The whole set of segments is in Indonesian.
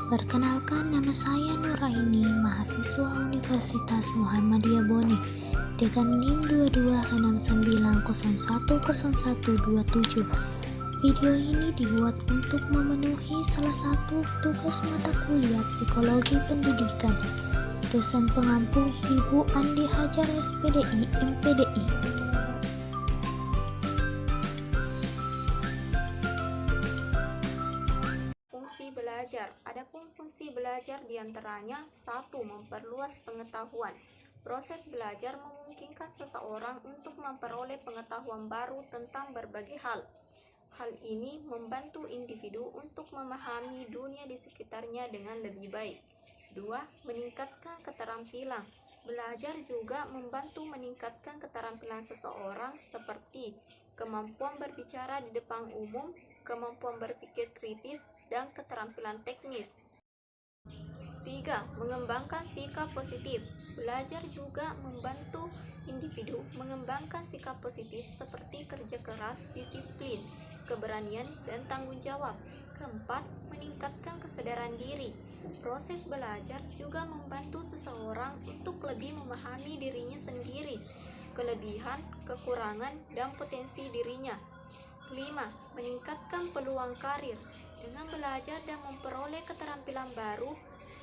Perkenalkan, nama saya Nuraini, mahasiswa Universitas Muhammadiyah Bone, dengan NIM 2269010127. Video ini dibuat untuk memenuhi salah satu tugas mata kuliah Psikologi Pendidikan. Dosen pengampu Ibu Andi Hajar SPDI MPDI. Fungsi belajar. Adapun fungsi belajar diantaranya: 1. Memperluas pengetahuan. Proses belajar memungkinkan seseorang untuk memperoleh pengetahuan baru tentang berbagai hal. Hal ini membantu individu untuk memahami dunia di sekitarnya dengan lebih baik. 2. Meningkatkan keterampilan. Belajar juga membantu meningkatkan keterampilan seseorang seperti kemampuan berbicara di depan umum, kemampuan berpikir kritis, dan keterampilan teknis. 3. Mengembangkan sikap positif. Belajar juga membantu individu mengembangkan sikap positif seperti kerja keras, disiplin, keberanian, dan tanggung jawab. Keempat, meningkatkan kesadaran diri. Proses belajar juga membantu seseorang untuk lebih memahami dirinya sendiri, kelebihan, kekurangan, dan potensi dirinya. 5. Meningkatkan peluang karir. Dengan belajar dan memperoleh keterampilan baru,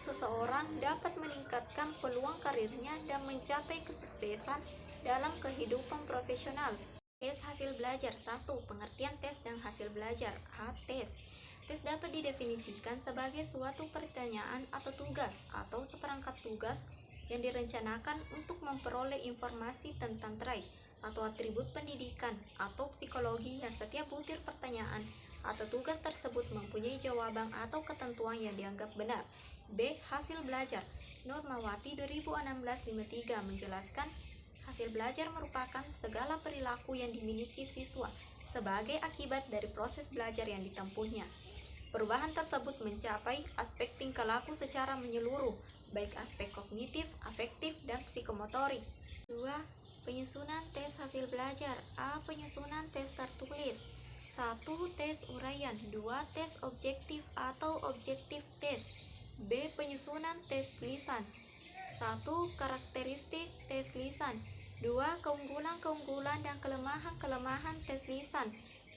seseorang dapat meningkatkan peluang karirnya dan mencapai kesuksesan dalam kehidupan profesional. Tes hasil belajar. 1. Pengertian tes dan hasil belajar. A. Tes. Tes dapat didefinisikan sebagai suatu pertanyaan atau tugas atau seperangkat tugas yang direncanakan untuk memperoleh informasi tentang trait atau atribut pendidikan atau psikologi yang setiap butir pertanyaan atau tugas tersebut mempunyai jawaban atau ketentuan yang dianggap benar. B. Hasil belajar. Normawati 2016-53 menjelaskan, hasil belajar merupakan segala perilaku yang dimiliki siswa sebagai akibat dari proses belajar yang ditempuhnya. Perubahan tersebut mencapai aspek tingkah laku secara menyeluruh, baik aspek kognitif, afektif, dan psikomotorik. 2. Penyusunan tes hasil belajar. A. Penyusunan tes tertulis. 1. Tes uraian. 2. Tes objektif atau objektif tes. B. Penyusunan tes lisan. 1. Karakteristik tes lisan. 2. Keunggulan-keunggulan dan kelemahan-kelemahan tes lisan.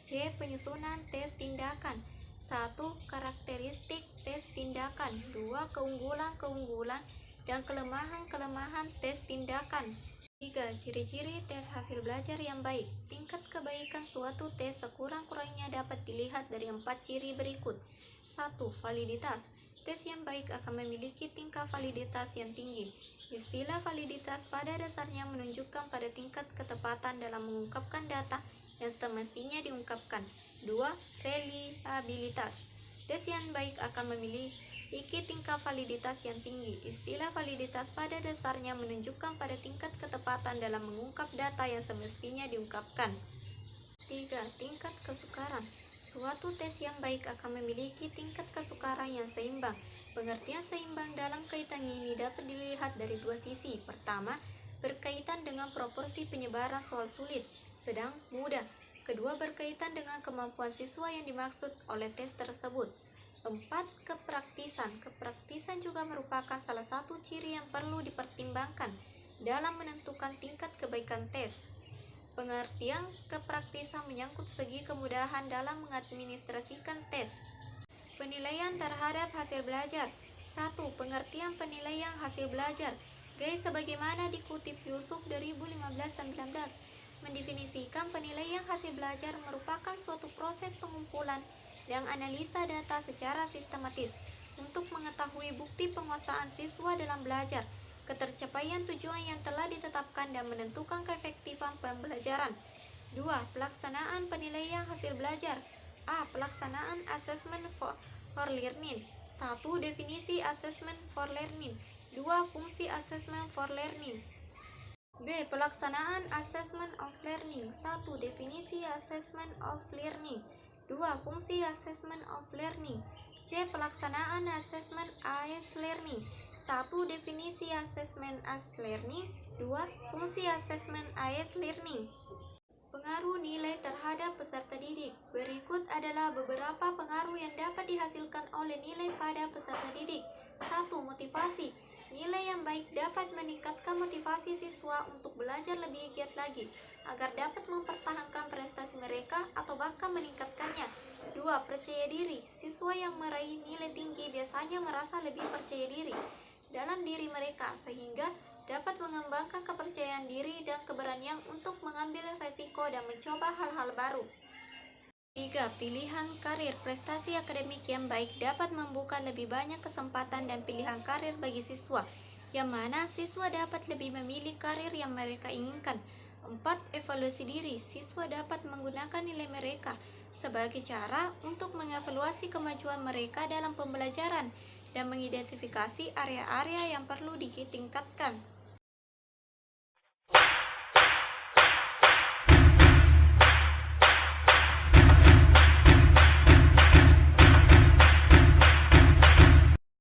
C. Penyusunan tes tindakan. 1. Karakteristik tes tindakan. 2. Keunggulan-keunggulan dan kelemahan-kelemahan tes tindakan. 3. Ciri-ciri tes hasil belajar yang baik. Tingkat kebaikan suatu tes sekurang-kurangnya dapat dilihat dari 4 ciri berikut. 1. Validitas. Tes yang baik akan memiliki tingkat validitas yang tinggi. Istilah validitas pada dasarnya menunjukkan pada tingkat ketepatan dalam mengungkapkan data yang semestinya diungkapkan. 2. Reliabilitas. Tes yang baik akan memiliki tingkat validitas yang tinggi. Istilah validitas pada dasarnya menunjukkan pada tingkat ketepatan dalam mengungkap data yang semestinya diungkapkan. 3. Tingkat kesukaran. Suatu tes yang baik akan memiliki tingkat kesukaran yang seimbang. Pengertian seimbang dalam kaitan ini dapat dilihat dari dua sisi. Pertama, berkaitan dengan proporsi penyebaran soal sulit, sedang, mudah. Kedua, berkaitan dengan kemampuan siswa yang dimaksud oleh tes tersebut. 4. Kepraktisan. Kepraktisan juga merupakan salah satu ciri yang perlu dipertimbangkan dalam menentukan tingkat kebaikan tes. Pengertian kepraktisan menyangkut segi kemudahan dalam mengadministrasikan tes. Penilaian terhadap hasil belajar. 1. Pengertian penilaian hasil belajar. Guys, sebagaimana dikutip Yusuf 2015-19, mendefinisikan penilaian hasil belajar merupakan suatu proses pengumpulan dan analisa data secara sistematis untuk mengetahui bukti penguasaan siswa dalam belajar, ketercapaian tujuan yang telah ditetapkan, dan menentukan keefektifan pembelajaran. 2. Pelaksanaan penilaian hasil belajar. A. Pelaksanaan assessment for learning. 1. Definisi assessment for learning. 2. Fungsi assessment for learning. B. Pelaksanaan assessment of learning. 1. Definisi assessment of learning. 2. Fungsi assessment of learning. C. Pelaksanaan assessment as learning. 1. Definisi assessment as learning. 2. Fungsi assessment as learning. Pengaruh nilai terhadap peserta didik. Berikut adalah beberapa pengaruh yang dapat dihasilkan oleh nilai pada peserta didik. 1. Motivasi. Nilai yang baik dapat meningkatkan motivasi siswa untuk belajar lebih giat lagi, agar dapat mempertahankan prestasi mereka atau bahkan meningkatkannya. 2. Percaya diri. Siswa yang meraih nilai tinggi biasanya merasa lebih percaya diri dalam diri mereka, sehingga dapat mengembangkan kepercayaan diri dan keberanian untuk mengambil resiko dan mencoba hal-hal baru. 3. Pilihan karir. Prestasi akademik yang baik dapat membuka lebih banyak kesempatan dan pilihan karir bagi siswa, yang mana siswa dapat lebih memilih karir yang mereka inginkan. 4. Evaluasi diri. Siswa dapat menggunakan nilai mereka sebagai cara untuk mengevaluasi kemajuan mereka dalam pembelajaran dan mengidentifikasi area-area yang perlu ditingkatkan.